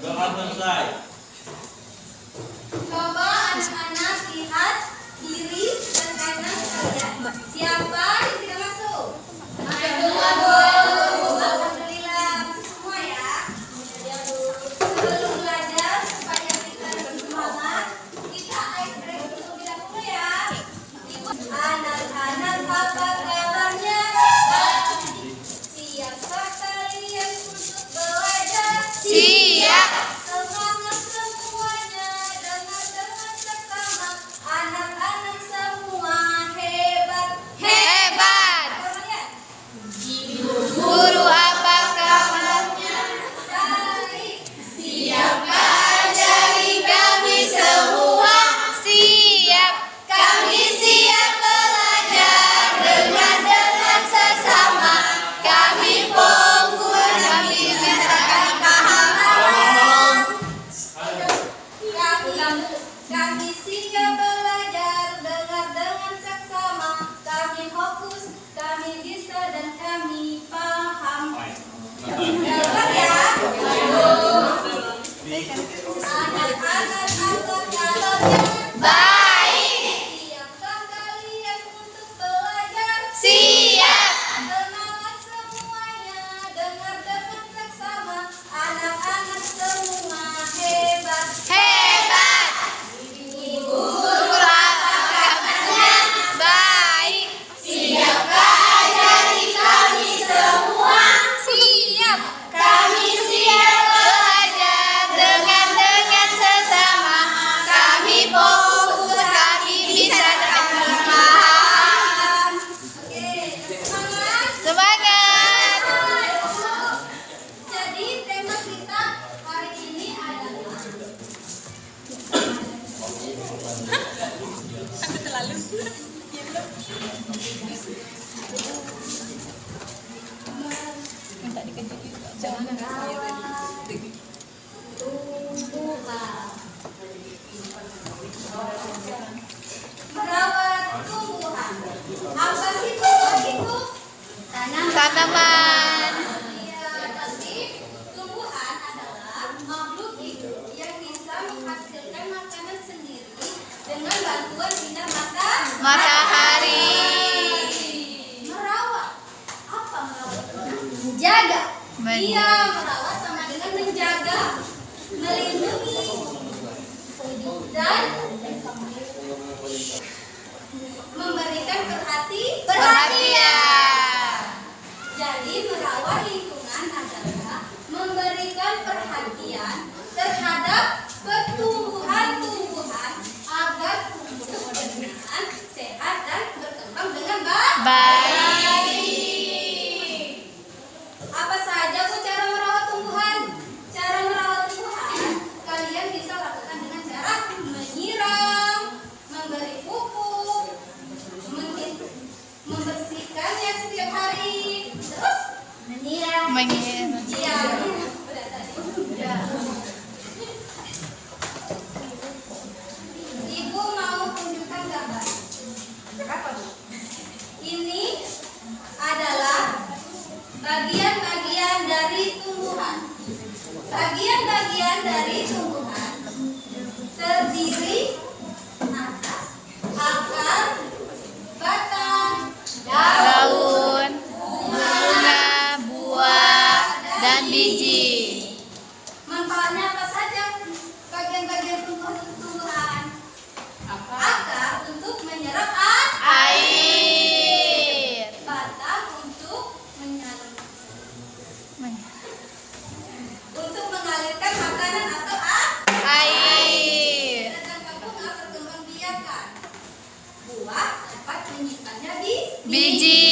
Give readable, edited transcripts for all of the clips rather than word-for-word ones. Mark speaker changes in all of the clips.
Speaker 1: Doa selesai.
Speaker 2: Coba anak-anak lihat kiri dan kanan kalian. Siapa yang tidak masuk? Semua dong. Alhamdulillah masuk semua ya. Sebelum belajar supaya kita lebih semangat, kita ice break terlebih dahulu ya. Anak-anak apa kabarnya? Siapkah kalian untuk belajar?
Speaker 3: Siap.
Speaker 2: Semangat semuanya, dengar-dengar seksama. Anak-anak semua hebat.
Speaker 3: Hebat.
Speaker 2: Kalian
Speaker 3: Guru apa kabarnya?
Speaker 2: baik.
Speaker 3: Siapkah ajari kami semua? Siap. Kami siap belajar dengan sesama. Kami fokus, kami bicarakan paham.
Speaker 2: Kami siap belajar, dengar dengan seksama. Kami fokus, kami bisa dan kami paham. Dapat ya? Anak-anak apa kabarnya?
Speaker 3: Baik.
Speaker 2: Siapkah kalian untuk belajar?
Speaker 3: Siap.
Speaker 2: Semangat semuanya, dengar-dengar seksama. Anak-anak semua hebat.
Speaker 3: Hebat. Guru apa kabarnya? Baik. Siapkah ajari kami semua? Siap. Kami siap belajar dengan sesama. Kami fokus, kami bisa dapat paham.
Speaker 2: Oke, semangat.
Speaker 3: Semangat.
Speaker 2: Jadi tema kita hari ini adalah tumbuhan. Merawat tumbuhan. Apa sih tumbuhan itu?
Speaker 3: Tanaman.
Speaker 2: Iya, tapi tumbuhan adalah makhluk hidup yang bisa menghasilkan makanan sendiri dengan bantuan sinar
Speaker 3: Matahari.
Speaker 2: Merawat. Apa merawat? Menjaga. Iya, merawat sama dengan menjaga, melindungi, dan memberikan perhatian. Jadi merawat lingkungan adalah memberikan perhatian terhadap pertumbuhan-tumbuhan agar tumbuh dengan sehat dan berkembang dengan
Speaker 3: Baik.
Speaker 2: Apa saja Bu cara merawat tumbuhan? Cara merawat tumbuhan kalian bisa lakukan dengan cara menyiram, memberi pupuk, membersihkannya setiap hari, terus menyiram. Iya, udah tadi. Udah. Ibu mau tunjukkan gambar. Apa Bu? Ini adalah bagian-bagian dari tumbuhan. Bagian-bagian dari tumbuhan terdiri atas akar, batang,
Speaker 3: Daun, bunga, buah, dan biji.
Speaker 2: Manfaatnya apa saja? Bagian-bagian tumbuhan. Akar untuk menyerap
Speaker 3: Air.
Speaker 2: batang untuk mengalirkan makanan atau
Speaker 3: Air.
Speaker 2: sedangkan bunga berkembang biakan. Buah dapat menyimpannya di
Speaker 3: Biji.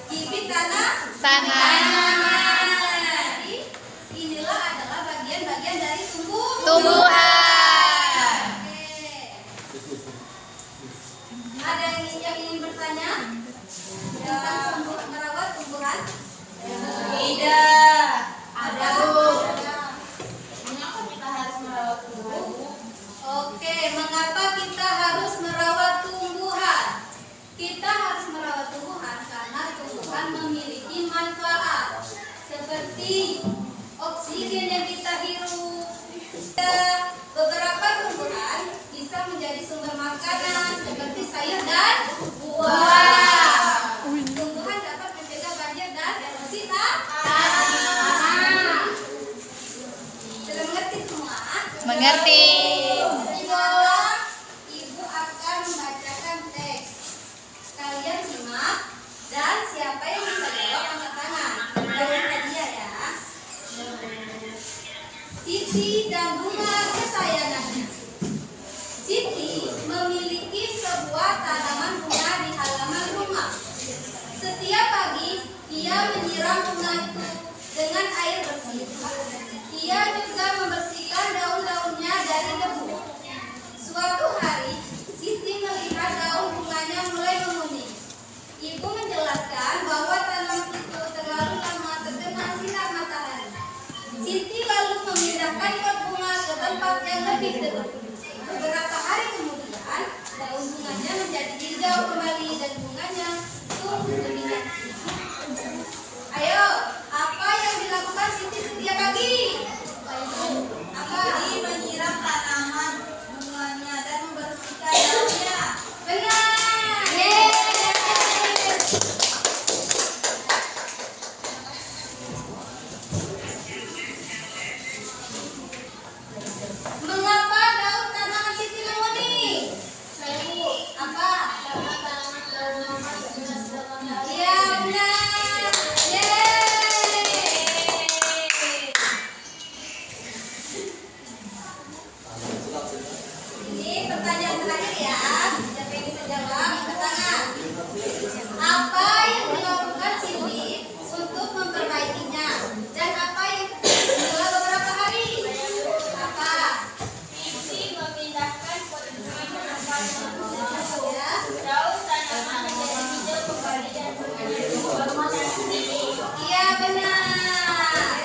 Speaker 2: bibit tanah. Jadi inilah adalah bagian-bagian dari
Speaker 3: Tumbuhan.
Speaker 2: Oke. Ada yang ingin bertanya tentang merawat tumbuhan?
Speaker 3: Tidak.
Speaker 2: Ada Bu.
Speaker 3: Mengapa kita harus merawat tumbuhan?
Speaker 2: Oke, mengapa kita harus merawat tumbuhan? Kita harus merawat tumbuhan karena tumbuhan memiliki manfaat. seperti oksigen yang kita hirup. Beberapa tumbuhan bisa menjadi sumber makanan seperti sayur dan buah. Tumbuhan dapat mencegah banjir dan erosi tanah. Sudah mengerti semua?
Speaker 1: Mengerti.
Speaker 2: Sekarang Ibu akan membacakan teks. Kalian simak dan siapa yang bisa jawab angkat tangan. Dari hadiah ya. Siti dan bunga kesayangannya. Siti memiliki sebuah tanaman bunga di halaman rumah. Setiap pagi ia menyiram bunga itu dengan air bersih. Ia juga membersihkan daun-daunnya dari debu. Suatu hari, Siti melihat daun bunganya mulai menguning. Ibu menjelaskan bahwa tanaman itu terlalu lama terkena sinar matahari. Siti lalu memindahkan pot bunga ke tempat yang lebih teduh. Beberapa hari kemudian, daun bunganya menjadi hijau kembali dan bunganya tumbuh lebih cantik. Ayo, apa yang dilakukan Siti setiap pagi? Apa? Menyiram tanaman bunganya dan membersihkan daunnya. Benar. Yeay. Mengapa daun tanaman Siti menguning? Apa? Karena tanaman daun mama sudah mengalir. Iya benar. Ini pertanyaan terakhir ya. Siapa yang bisa jawab? Angkat tangan. Apa yang dilakukan Siti untuk memperbaikinya? Dan apa yang setelah beberapa hari? Apa?
Speaker 3: Siti memindahkan pot bunga ke tempat yang lebih teduh.
Speaker 2: Ya.
Speaker 3: Daun tanaman menjadi hijau kembali dan bunganya tumbuh cantik.
Speaker 2: Iya benar.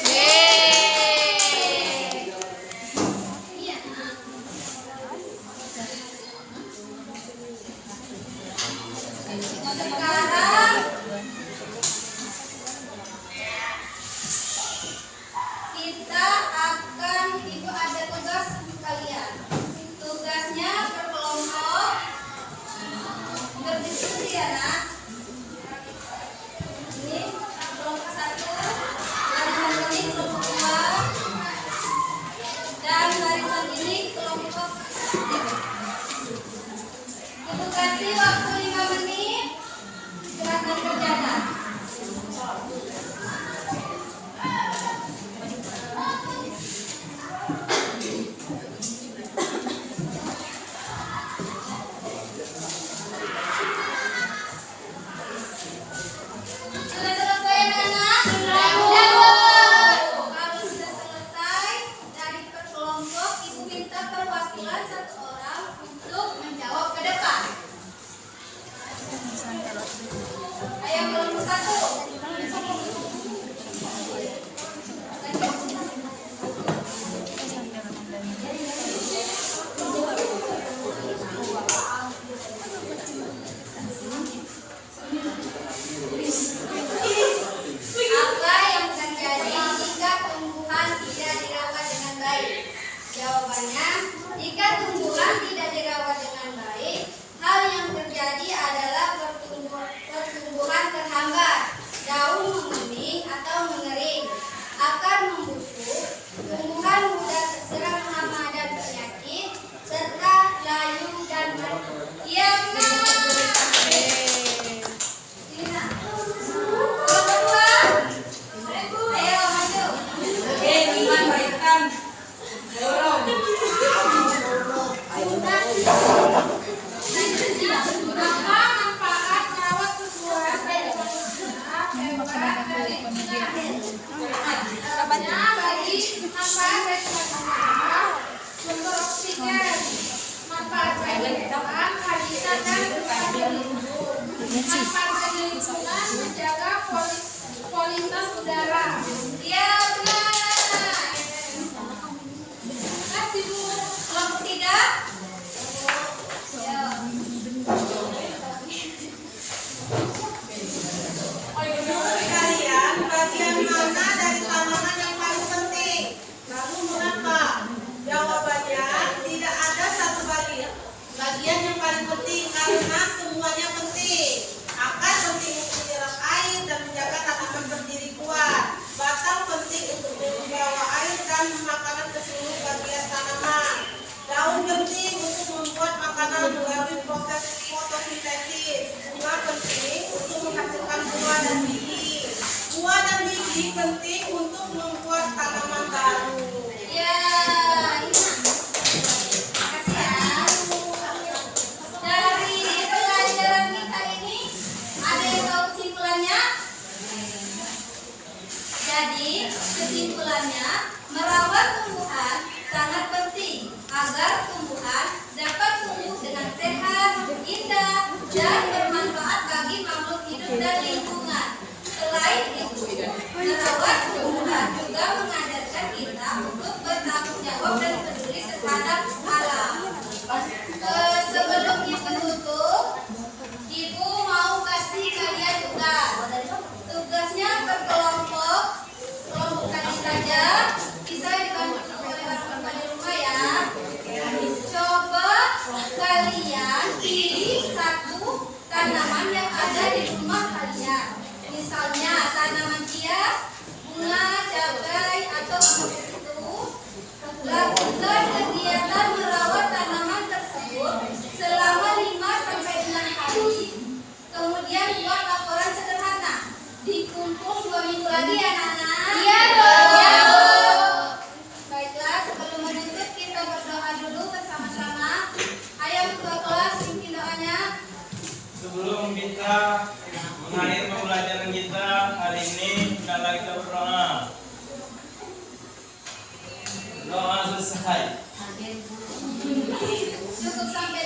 Speaker 2: Iya. Sekarang kita akan, Ibu ada tugas untuk kalian. Tugasnya berkelompok berdiskusi ya nak. Ini kelompok 1, barisan ini kelompok 2, dan barisan ini kelompok 3. Ibu kasih waktu 5 menit. Silakan kerjakan. Sudah selesai anak-anak? Kalau sudah selesai, dari per kelompok Ibu minta perwakilan 1 orang untuk menjawab ke depan. Ayo kelompok 1. Apa yang terjadi jika tumbuhan tidak dirawat dengan baik? Jawabannya, jika tumbuhan tidak dirawat dengan baik, hal yang terjadi adalah pertumbuhan terhambat, daun menguning atau mengering, akar membusuk, tumbuhan mudah terserang hama dan penyakit, serta layu dan mati. Iya benar. Ini nak. Kelompok 2. Ayo maju. Apa manfaat merawat tumbuhan dari bagi manfaat dari sumber oksigen, manfaat bagi tumbuhan, habitat dan manfaat bagi lingkungan, menjaga kualitas udara. Iya benar. Kasih Bu. Kelompok 3.
Speaker 4: Kalian bagian mana
Speaker 1: padi penting untuk membuat tanaman baru.
Speaker 2: Ya, ini. Makasih ya. Dari pelajaran kita ini, ada yang tahu kesimpulannya? Jadi, kesimpulannya, merawat tumbuhan sangat penting agar tumbuhan dapat tumbuh dengan sehat, indah, dan bermanfaat bagi makhluk hidup dan lingkungan. Selain itu, merawat tumbuhan juga mengajarkan kita untuk bertanggung jawab dan peduli terhadap alam. Sebelum kita tutup, Ibu mau kasih kalian tugas. Tugasnya berkelompok, kelompok kali saja, bisa dibantu oleh orang-orang di rumah ya. Coba kalian pilih satu tanaman yang ada di rumah kalian. Misalnya tanaman hias, bunga, cabai, atau apapun itu. Lakukan kegiatan merawat tanaman tersebut selama 5-6 hari. Kemudian buat laporan sederhana. Dikumpul 2 minggu lagi ya, Nana? Iya, Bu. Baiklah, sebelum menutup kita berdoa dulu bersama-sama. Ayo ketua kelas pimpin doanya.
Speaker 4: Sebelum kita mengakhiri pembelajaran kita hari ini, hendaklah kita berdoa. Doa selesai.
Speaker 2: Cukup sampai